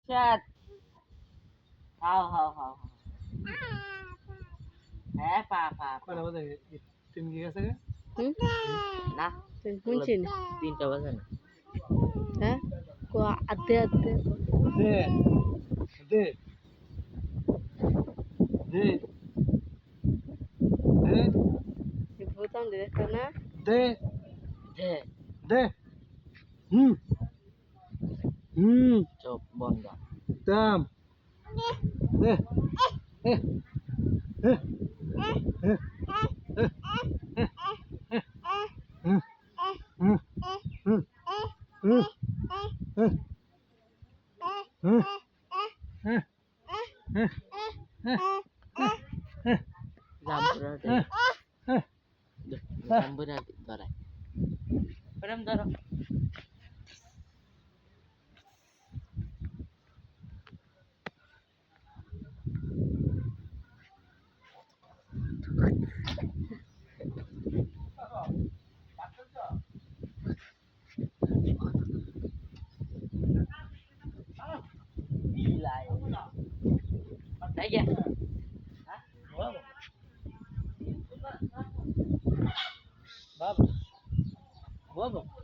Chat. How. পা কয়টা বাজে তিন কি গেছে গে? হুম না শুনছি না 3টা বাজে না হ্যাঁ কো আতে আতে দে দে দে দে বোতাম দেখো না দে দে দে হুম হুম চোখ বন্ধ দাম দে এ এ এ হুম হুম হুম হুম হুম হুম জাম্পুরা দে জাম্পুরা ধরাই প্রেম ধরো Gila ya. Aja. Hah? Bawa. Bawa. Bawa.